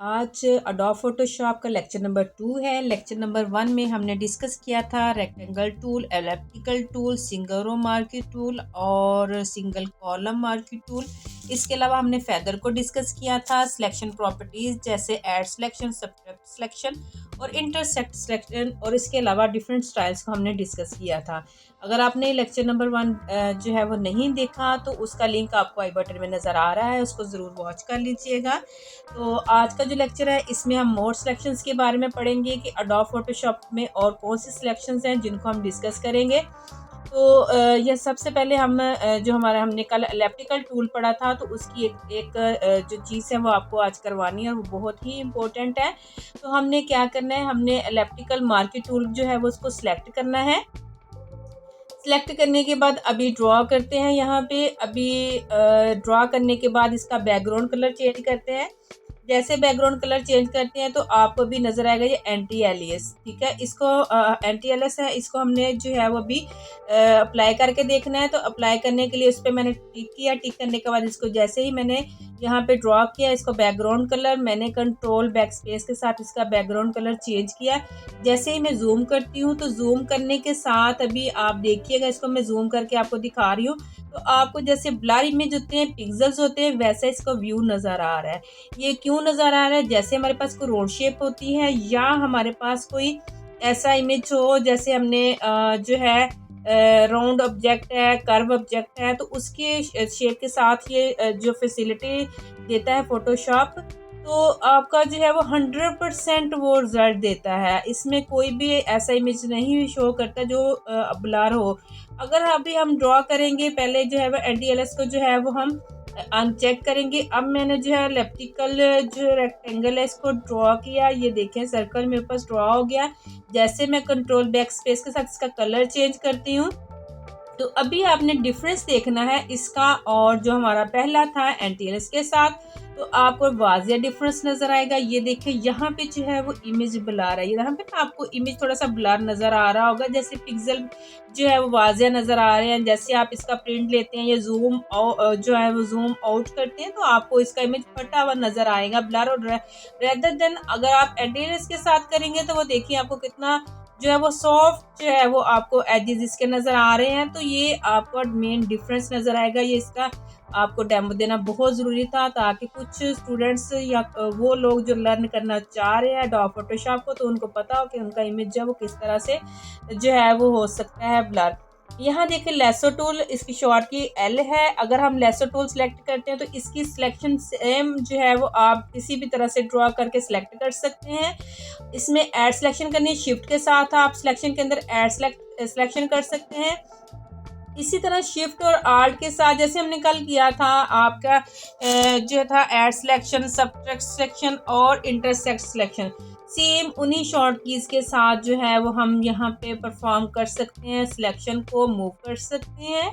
आज Adobe Photoshop का lecture number 2 है। लेक्चर नंबर 1 में हमने डिस्कस किया था rectangle tool, elliptical tool, single row marquee tool और सिंगल कॉलम मार्की टूल। इसके अलावा हमने फेदर को डिस्कस किया था, सिलेक्शन प्रॉपर्टीज़ जैसे ऐड सिलेक्शन, सब्ट्रैक्ट सिलेक्शन और इंटरसेक्ट सिलेक्शन, और इसके अलावा डिफरेंट स्टाइल्स को हमने डिस्कस किया था। अगर आपने लेक्चर नंबर 1 जो है वो नहीं देखा तो उसका लिंक आपको आई बटन में नज़र आ रहा है, उसको ज़रूर वॉच कर लीजिएगा। तो आज का जो लेक्चर है इसमें हम मोर सिलेक्शंस के बारे में पढ़ेंगे कि अडोब फोटोशॉप में और कौन सी सिलेक्शंस हैं जिनको हम डिस्कस करेंगे। तो यह सबसे पहले हम जो हमारा हमने कल एलिप्टिकल टूल पढ़ा था तो उसकी एक जो चीज़ है वो आपको आज करवानी है और वो बहुत ही इम्पोर्टेंट है। तो हमने क्या करना है, हमने एलिप्टिकल मार्की टूल जो है वो उसको सिलेक्ट करना है। सिलेक्ट करने के बाद अभी ड्रॉ करते हैं। यहाँ पे अभी ड्रॉ करने के बाद इसका बैकग्राउंड कलर चेंज करते हैं। जैसे बैकग्राउंड कलर चेंज करते हैं तो आपको भी नज़र आएगा ये एंटी एलियस, ठीक है। इसको एंटी एलियस है, इसको हमने जो है वो भी अप्लाई करके देखना है। तो अप्लाई करने के लिए उस पर मैंने टिक किया। टिक करने के बाद इसको जैसे ही मैंने यहाँ पे ड्रॉ किया, इसको बैकग्राउंड कलर मैंने कंट्रोल बैक स्पेस के साथ इसका बैकग्राउंड कलर चेंज किया। जैसे ही मैं जूम करती हूँ तो जूम करने के साथ अभी आप देखिएगा, इसको मैं जूम करके आपको दिखा रही हूँ तो आपको जैसे ब्लर इमेज होते हैं, पिक्सल्स होते हैं, वैसा इसका व्यू नज़र आ रहा है। ये क्यों नज़र आ रहा है? जैसे हमारे पास कोई रोड शेप होती है या हमारे पास कोई ऐसा इमेज हो जैसे हमने जो है राउंड ऑब्जेक्ट है, कर्व ऑब्जेक्ट है, तो उसके शेप के साथ ये जो फैसिलिटी देता है फोटोशॉप, तो आपका जो है वो 100% वो रिजल्ट देता है। इसमें कोई भी ऐसा इमेज नहीं शो करता जो ब्लर हो। अगर अभी हम ड्रॉ करेंगे, पहले जो है वो एनटीएलएस को जो है वो हम अनचेक करेंगे। अब मैंने जो है एलिप्टिकल जो रेक्टेंगल है इसको ड्रॉ किया, ये देखें सर्कल मेरे पास ड्रॉ हो गया। जैसे मैं कंट्रोल बैक स्पेस के साथ इसका कलर चेंज करती हूँ तो अभी आपने डिफरेंस देखना है इसका और जो हमारा पहला था एंटीएलएस के साथ, तो आपको वाजिया डिफरेंस नजर आएगा। ये देखिए यहाँ पे जो है वो इमेज ब्लर है, यहाँ पे ना आपको इमेज थोड़ा सा ब्लर नजर आ रहा होगा, जैसे पिक्सल जो है वो वाजिया नजर आ रहे हैं। जैसे आप इसका प्रिंट लेते हैं या जूम जो है वो जूम आउट करते हैं तो आपको इसका इमेज फटा हुआ नजर आएगा, ब्लर। और रेदर देन अगर आप एंटीएलएस के साथ करेंगे तो वो देखिए आपको कितना जो है वो सॉफ्ट जो है वो आपको एजेस इसके नज़र आ रहे हैं। तो ये आपको मेन डिफरेंस नज़र आएगा। ये इसका आपको डेमो देना बहुत ज़रूरी था ताकि कुछ स्टूडेंट्स या वो लोग जो लर्न करना चाह रहे हैं एडोब फोटोशॉप को तो उनको पता हो कि उनका इमेज जो है वो किस तरह से जो है वो हो सकता है ब्लर। यहाँ देखिए लेसो टूल, इसकी शॉर्ट की एल है। अगर हम लेसो टूल सेलेक्ट करते हैं तो इसकी सिलेक्शन सेम जो है वो आप किसी भी तरह से ड्रॉ करके सिलेक्ट कर सकते हैं। इसमें ऐड सिलेक्शन करनी है, शिफ्ट के साथ आप सिलेक्शन के अंदर ऐड सिलेक्शन कर सकते हैं। इसी तरह शिफ्ट और आल्ट के साथ जैसे हमने कल किया था आपका जो था ऐड सिलेक्शन, सब्ट्रैक्ट सिलेक्शन और इंटरसेक्ट सिलेक्शन, सेम उन्हीं शॉर्ट कीज के साथ जो है वो हम यहाँ पे परफॉर्म कर सकते हैं, सिलेक्शन को मूव कर सकते हैं,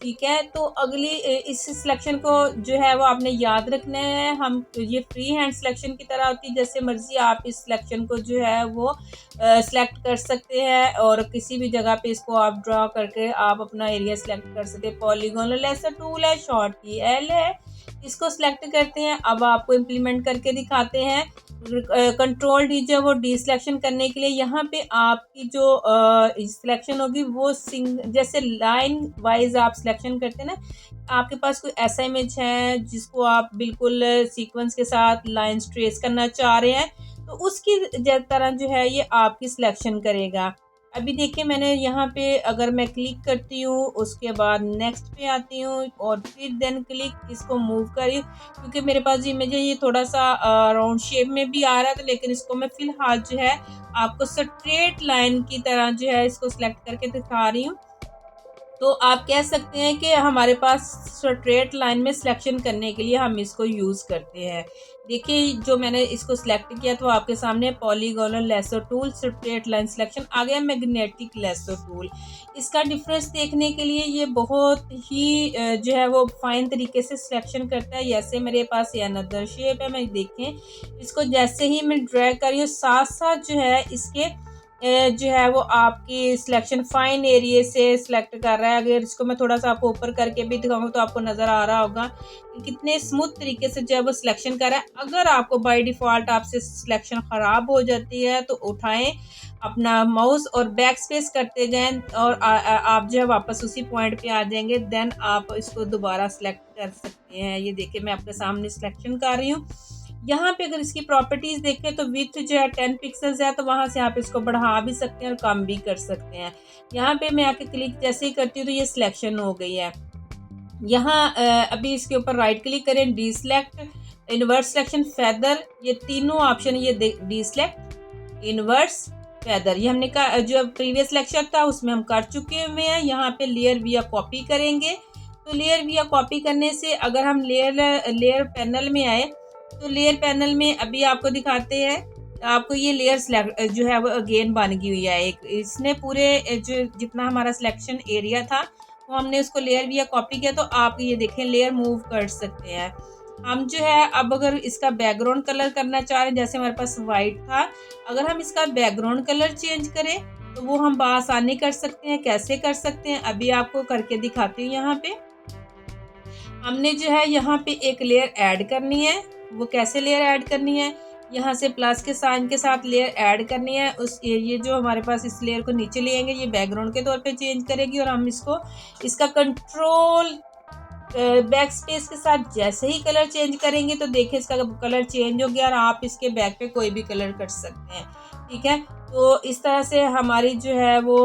ठीक है। तो अगली इस सिलेक्शन को जो है वो आपने याद रखना है। हम ये फ्री हैंड सिलेक्शन की तरह होती है, जैसे मर्जी आप इस सिलेक्शन को जो है वो सिलेक्ट कर सकते हैं और किसी भी जगह पे इसको आप ड्रॉ करके आप अपना एरिया सिलेक्ट कर सकते हैं। पॉलीगोनल ऐसा टूल है, शॉर्ट की एल है, इसको सिलेक्ट करते हैं। अब आपको इम्प्लीमेंट करके दिखाते हैं। कंट्रोल डी जो वो डी सिलेक्शन करने के लिए यहाँ पे आपकी जो सिलेक्शन होगी वो जैसे लाइन वाइज आप सिलेक्शन करते हैं ना, आपके पास कोई ऐसा इमेज है जिसको आप बिल्कुल सीक्वेंस के साथ लाइन ट्रेस करना चाह रहे हैं तो उसकी तरह जो है ये आपकी सिलेक्शन करेगा। अभी देखिए मैंने यहाँ पे अगर मैं क्लिक करती हूँ उसके बाद नेक्स्ट पे आती हूँ और फिर देन क्लिक इसको मूव करी, क्योंकि मेरे पास इमेज है ये थोड़ा सा राउंड शेप में भी आ रहा था, लेकिन इसको मैं फिलहाल जो है आपको स्ट्रेट लाइन की तरह जो है इसको सिलेक्ट करके दिखा रही हूँ। तो आप कह सकते हैं कि हमारे पास स्ट्रेट लाइन में सिलेक्शन करने के लिए हम इसको यूज़ करते हैं। देखिए जो मैंने इसको सिलेक्ट किया तो आपके सामने polygonal lasso tool, straight line selection आ गया, मैग्नेटिक लेसो टूल। इसका डिफरेंस देखने के लिए ये बहुत ही जो है वो फाइन तरीके से सिलेक्शन करता है। जैसे मेरे पास ये अनदर शेप है, मैं देखें इसको जैसे ही मैं ड्रैग कर रही हूँ साथ साथ जो है इसके जो है वो आपकी सिलेक्शन फाइन एरिया से सिलेक्ट कर रहा है। अगर इसको मैं थोड़ा सा आपको ऊपर करके भी दिखाऊंगा तो आपको नज़र आ रहा होगा कि कितने स्मूथ तरीके से जो है वो सिलेक्शन कर रहा है। अगर आपको बाय डिफ़ॉल्ट आपसे सिलेक्शन ख़राब हो जाती है तो उठाएं अपना माउस और बैक स्पेस करते जाएं और आप जो है वापस उसी पॉइंट पे आ जाएंगे। देन आप इसको दोबारा सेलेक्ट कर सकते हैं। ये देखिए मैं आपके सामने सिलेक्शन कर रही हूँ। यहाँ पे अगर इसकी प्रॉपर्टीज देखें तो विड्थ जो है 10 पिक्सल्स है, तो वहाँ से आप इसको बढ़ा भी सकते हैं और कम भी कर सकते हैं। यहाँ पे मैं आके क्लिक जैसे ही करती हूँ तो ये सिलेक्शन हो गई है। यहाँ अभी इसके ऊपर राइट क्लिक करें, D select, inverse selection, feather, ये तीनों ऑप्शन ये डी सिलेक्ट, इनवर्स, फेदर, ये हमने का जो प्रीवियस लेक्चर था उसमें हम कर चुके हुए हैं। यहाँ पे लेयर विया कॉपी करेंगे, तो लेयर विया कॉपी करने से अगर हम लेयर पैनल में आए तो लेयर पैनल में अभी आपको दिखाते हैं, आपको ये लेयर जो है वो अगेन बन गई हुई है। एक इसने पूरे जो जितना हमारा सिलेक्शन एरिया था वो हमने उसको लेयर विया कॉपी किया, तो आप ये देखें लेयर मूव कर सकते हैं। हम जो है अब अगर इसका बैकग्राउंड कलर करना चाह रहे हैं, जैसे हमारे पास वाइट था, अगर हम इसका बैकग्राउंड कलर चेंज करें तो वो हम बआसानी कर सकते हैं। कैसे कर सकते हैं अभी आपको करके दिखाती हूँ। यहाँ पे हमने जो है यहाँ पे एक लेयर ऐड करनी है। वो कैसे लेयर ऐड करनी है, यहाँ से प्लस के साइन के साथ लेयर ऐड करनी है। उस ये जो हमारे पास इस लेयर को नीचे ले आएंगे, ये बैकग्राउंड के तौर पे चेंज करेगी और हम इसका कंट्रोल बैक स्पेस के साथ जैसे ही कलर चेंज करेंगे तो देखिए इसका कलर चेंज हो गया और आप इसके बैक पे कोई भी कलर कर सकते हैं। ठीक है, तो इस तरह से हमारी जो है वो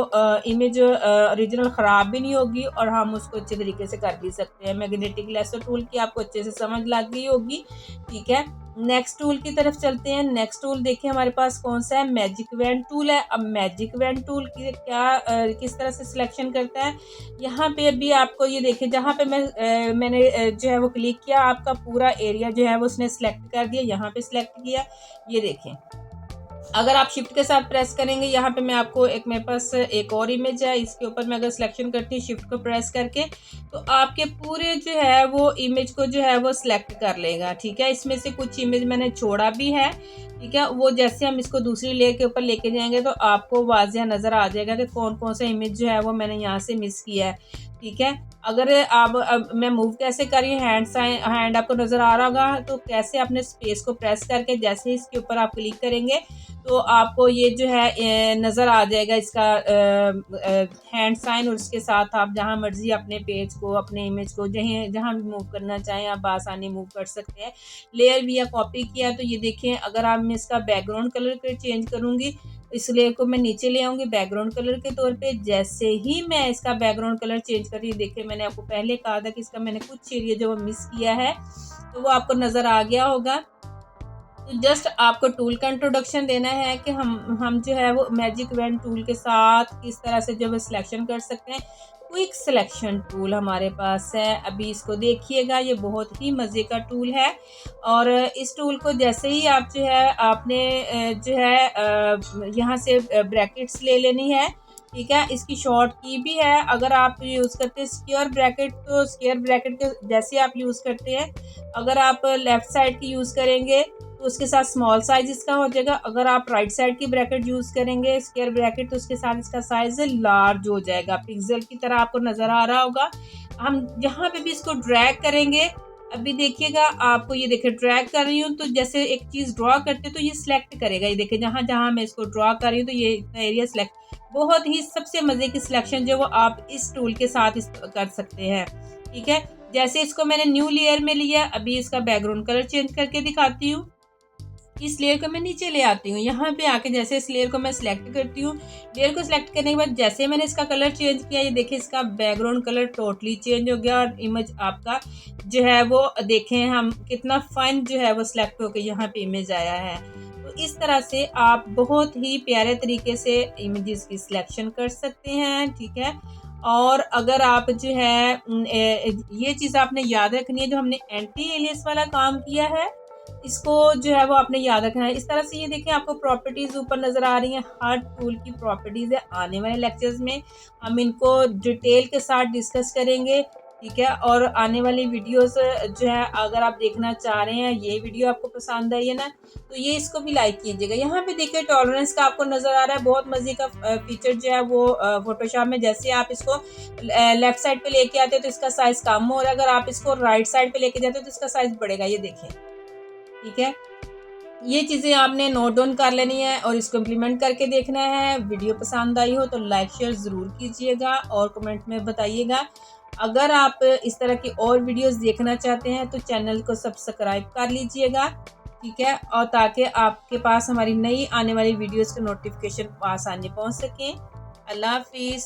इमेज ओरिजिनल ख़राब भी नहीं होगी और हम उसको अच्छे तरीके से कर भी सकते हैं। मैग्नेटिक लेसर टूल की आपको अच्छे से समझ लग गई होगी। ठीक है, नेक्स्ट टूल की तरफ चलते हैं। नेक्स्ट टूल देखिए हमारे पास कौन सा है, मैजिक वैन टूल है। अब मैजिक वैन टूल की किस तरह से सिलेक्शन करता है, यहाँ पे भी आपको ये देखिए जहाँ पे मैंने जो है वो क्लिक किया, आपका पूरा एरिया जो है वो उसने सिलेक्ट कर दिया। यहाँ पे सिलेक्ट किया, ये देखें अगर आप शिफ्ट के साथ प्रेस करेंगे, यहाँ पे मैं आपको मेरे पास एक और इमेज है, इसके ऊपर मैं अगर सिलेक्शन करती हूँ शिफ्ट को प्रेस करके तो आपके पूरे जो है वो इमेज को जो है वो सिलेक्ट कर लेगा। ठीक है, इसमें से कुछ इमेज मैंने छोड़ा भी है। ठीक है, वो जैसे हम इसको दूसरी लेयर के ऊपर लेके जाएंगे तो आपको वाज़िया नज़र आ जाएगा कि कौन कौन सा इमेज जो है वो मैंने यहाँ से मिस किया है। ठीक है, अगर आप अब मैं मूव कैसे कर रही हूँ, हैंड आपको नज़र आ रहा होगा, तो कैसे अपने स्पेस को प्रेस करके जैसे ही इसके ऊपर आप क्लिक करेंगे तो आपको ये जो है नज़र आ जाएगा इसका हैंड साइन, और उसके साथ आप जहाँ मर्जी अपने पेज को अपने इमेज को जहाँ भी मूव करना चाहें आप आसानी मूव कर सकते हैं। लेयर भी या कॉपी किया तो ये देखें, अगर आप मैं इसका बैकग्राउंड कलर चेंज करूँगी, इस लेयर को मैं नीचे ले आऊँगी बैकग्राउंड कलर के तौर पे। जैसे ही मैं इसका बैकग्राउंड कलर चेंज कर रही हूँ, देखिए मैंने आपको पहले कहा था कि इसका मैंने कुछ एरिया जो मिस किया है तो वो आपको नज़र आ गया होगा। तो जस्ट आपको टूल का इंट्रोडक्शन देना है कि हम जो है वो मैजिक वैन टूल के साथ किस तरह से जो है सिलेक्शन कर सकते हैं। क्विक सिलेक्शन टूल हमारे पास है, अभी इसको देखिएगा, ये बहुत ही मज़े का टूल है। और इस टूल को जैसे ही आप जो है आपने जो है यहाँ से ब्रैकेट्स ले लेनी है। ठीक है, इसकी शॉर्ट की भी है। अगर आप यूज़ करते हैं स्क्वायर ब्रैकेट तो स्क्वायर ब्रैकेट के जैसे आप यूज़ करते हैं, अगर आप लेफ़्ट साइड की यूज़ करेंगे तो उसके साथ स्मॉल साइज इसका हो जाएगा। अगर आप राइट साइड की ब्रैकेट यूज़ करेंगे स्क्वायर ब्रैकेट तो उसके साथ इसका साइज लार्ज हो जाएगा, पिक्सल की तरह आपको नज़र आ रहा होगा। हम जहाँ पे भी इसको ड्रैग करेंगे, अभी देखिएगा आपको ये देखिए ड्रैग कर रही हूँ तो जैसे एक चीज़ ड्रॉ करते तो ये सिलेक्ट करेगा। ये देखिए जहाँ जहाँ मैं इसको ड्रॉ कर रही हूँ तो ये इतना एरिया सिलेक्ट, बहुत ही सबसे मज़े की सिलेक्शन जो वो आप इस टूल के साथ कर सकते हैं। ठीक है, जैसे इसको मैंने न्यू लेयर में लिया, अभी इसका बैकग्राउंड कलर चेंज करके दिखाती हूँ। इस लेयर को मैं नीचे ले आती हूँ, यहाँ पे आके जैसे इस लेयर को मैं सिलेक्ट करती हूँ। लेयर को सिलेक्ट करने के बाद जैसे मैंने इसका कलर चेंज किया, ये देखिए इसका बैकग्राउंड कलर टोटली चेंज हो गया और इमेज आपका जो है वो देखें हम कितना फाइन जो है वो सिलेक्ट होकर यहाँ पे इमेज आया है। तो इस तरह से आप बहुत ही प्यारे तरीके से इमेजेस की सिलेक्शन कर सकते हैं। ठीक है, और अगर आप जो है ये चीज़ आपने याद रखनी है, जो हमने एंटी एलियस वाला काम किया है इसको जो है वो आपने याद रखना है। इस तरह से ये देखिए आपको प्रॉपर्टीज़ ऊपर नज़र आ रही हैं, हर टूल की प्रॉपर्टीज़ है। आने वाले लेक्चर्स में हम इनको डिटेल के साथ डिस्कस करेंगे। ठीक है। और आने वाली वीडियोस जो है अगर आप देखना चाह रहे हैं, ये वीडियो आपको पसंद आई है ना, तो ये इसको भी लाइक कीजिएगा। यहाँ पे देखिए टॉलरेंस का आपको नज़र आ रहा है, बहुत मज़े का फीचर जो है वो फोटोशॉप में। जैसे आप इसको लेफ्ट साइड पे लेके आते हो तो इसका साइज़ कम हो रहा है, अगर आप इसको राइट साइड पे लेके जाते हो तो इसका साइज़ बढ़ेगा, ये देखें। ठीक है, ये चीज़ें आपने नोट डाउन कर लेनी है और इसको इम्प्लीमेंट करके देखना है। वीडियो पसंद आई हो तो लाइक शेयर ज़रूर कीजिएगा और कमेंट में बताइएगा। अगर आप इस तरह की और वीडियोस देखना चाहते हैं तो चैनल को सब्सक्राइब कर लीजिएगा, ठीक है, और ताकि आपके पास हमारी नई आने वाली वीडियोस के नोटिफिकेशन आसानी पहुंच सकें। अल्लाह हाफिज़।